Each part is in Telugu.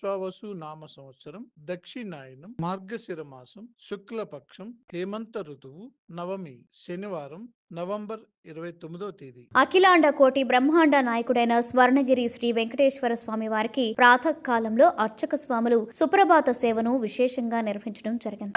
విశ్వావసు నామ సంవత్సరం దక్షిణాయనం మార్గశిర మాసం శుక్లపక్షం హేమంత ఋతువు నవమి శనివారం నవంబర్ 29వ తేదీ. అఖిలాండ కోటి బ్రహ్మాండ నాయకుడైన స్వర్ణగిరి శ్రీ వెంకటేశ్వర స్వామి వారికి ప్రాతకాలంలో అర్చక స్వాములు సుప్రభాత సేవను విశేషంగా నిర్వహించడం జరిగింది.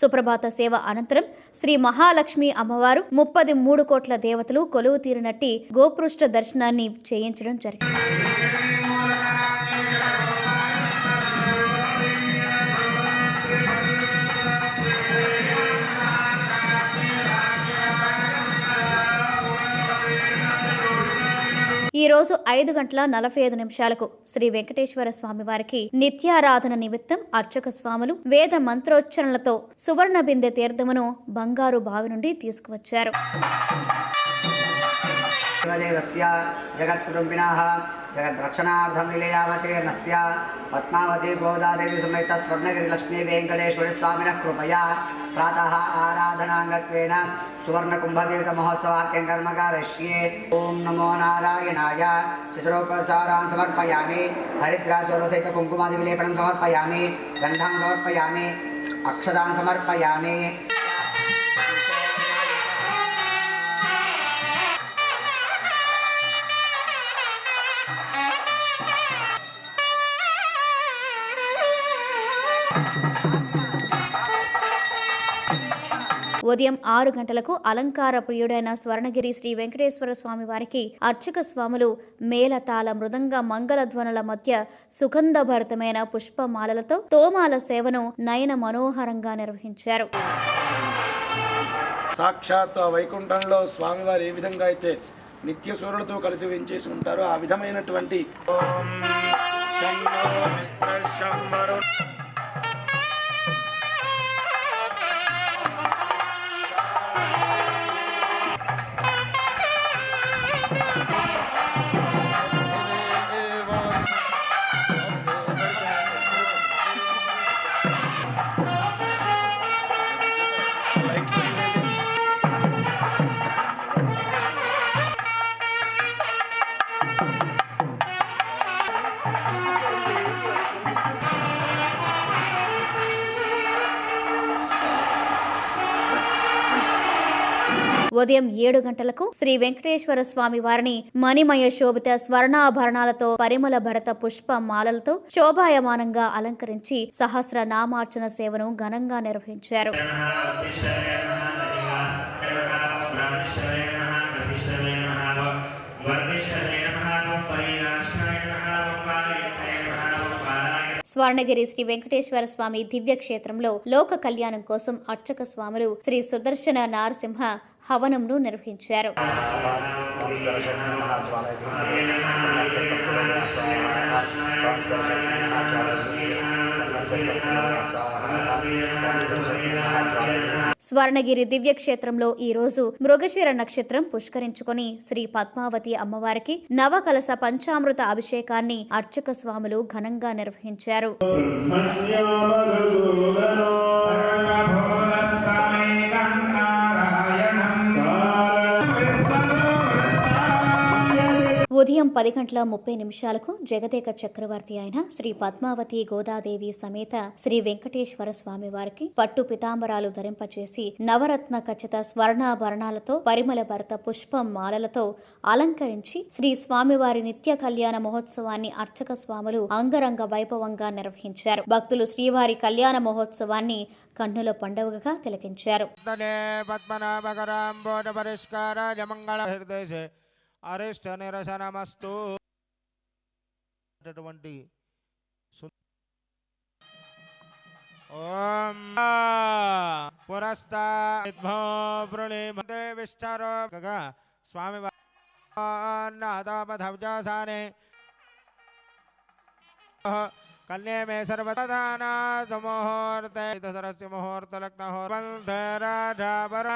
సుప్రభాత సేవ అనంతరం శ్రీ మహాలక్ష్మి అమ్మవారు 33 కోట్ల దేవతలు కొలువు తీరినట్టి గోపృష్ఠ దర్శనాన్ని చేయించడం జరిగింది. ఈ రోజు 5:45 శ్రీ వెంకటేశ్వర స్వామి వారికి నిత్యారాధన నిమిత్తం అర్చక స్వాములు వేద మంత్రోచ్చరణలతో సువర్ణ బిందె తీర్థమును బంగారు బావి నుండి తీసుకువచ్చారు. जगद्रक्षणार्थं लीलावतीर्णस्य पद्मावती गोदादेवी समेत स्वर्णगिरि लक्ष्मी वेंकटेश्वरी स्वामिनः कृपया प्रातः आराधनांगत्वेन सुवर्णकुम्भतीर्थमहोत्सवाख्यं कर्म कारयिष्ये। ओं नमो नारायणाय चित्रोपसारान् समर्पयामि, हरिद्राचूर्णसहित कुङ्कुमादिविलेपनं समर्पयामि, गन्धं समर्पयामि, अक्षतान् समर्पयामि। ఉదయం 6 గంటలకు అలంకార ప్రియుడైన స్వర్ణగిరి శ్రీ వెంకటేశ్వర స్వామి వారికి అర్చక స్వాములు మేళతాళ మృదంగ మంగళ ధ్వనుల మధ్య సుగంధభరితమైన పుష్పమాలలతో తోమాల సేవను నయన మనోహరంగా నిర్వహించారు. సాక్షాత్ వైకుంఠంలో స్వామివారు ఏ విధంగా అయితే నిత్య సూర్యులతో కలిసి వెంచేసి ఉంటారో ఆ విధమైనటువంటి ఉదయం 7 గంటలకు శ్రీ వెంకటేశ్వర స్వామి వారిని మణిమయ శోభిత స్వర్ణాభరణాలతో పరిమళ భరత పుష్ప మాలలతో శోభాయమానంగా అలంకరించి సహస్ర నామార్చన సేవను ఘనంగా నిర్వహించారు. స్వర్ణగిరి శ్రీ వెంకటేశ్వర స్వామి దివ్య క్షేత్రంలో లోక కళ్యాణం కోసం అర్చక స్వాములు శ్రీ సుదర్శన నారసింహ హవనంను నిర్వహించారు. స్వర్ణగిరి దివ్యక్షేత్రంలో ఈ రోజు మృగశిర నక్షత్రం పుష్కరించుకుని శ్రీ పద్మావతి అమ్మవారికి నవకలస పంచామృత అభిషేకాన్ని అర్చక స్వాములు ఘనంగా నిర్వహించారు. ఉదయం 10:30 జగదేక చక్రవర్తి అయిన శ్రీ పద్మావతి గోదాదేవి సమేత శ్రీ వెంకటేశ్వర స్వామి వారికి పట్టు పితాంబరాలు ధరింపచేసి నవరత్న ఖచ్చిత స్వర్ణాభరణాలతో పరిమళ భరత పుష్పం మాలలతో అలంకరించి శ్రీ స్వామివారి నిత్య కళ్యాణ మహోత్సవాన్ని అర్చక స్వాములు అంగరంగ వైభవంగా నిర్వహించారు. భక్తులు శ్రీవారి కళ్యాణ మహోత్సవాన్ని కన్నుల పండుగగా తిలకించారు. అరిష్ట నిరసనమస్తు. ఓం పురస్తాద్భోప్రుళిమతే విష్టారోగ స్వామి నాదామధవ్యాసానే कन्ये मे सर्वदाना समोहर्ते सरस्य मुहूर्त लग्नहोर्बन्धराधावर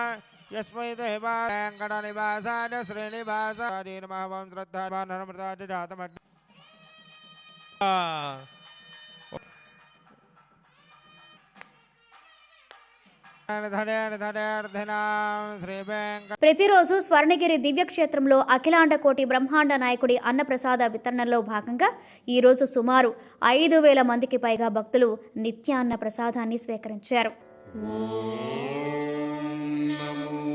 यस्मै देवा वेङ्कटनिवासाय श्रीनिवासाय नमः ओं श्रद्धावानमृताय जातमग्नि ప్రతిరోజు స్వర్ణగిరి దివ్యక్షేత్రంలో అఖిలాండ కోటి బ్రహ్మాండ నాయకుడి అన్నప్రసాద వితరణలో భాగంగా ఈరోజు సుమారు 5,000 మందికి పైగా భక్తులు నిత్యాన్న ప్రసాదాన్ని స్వీకరించారు. నమో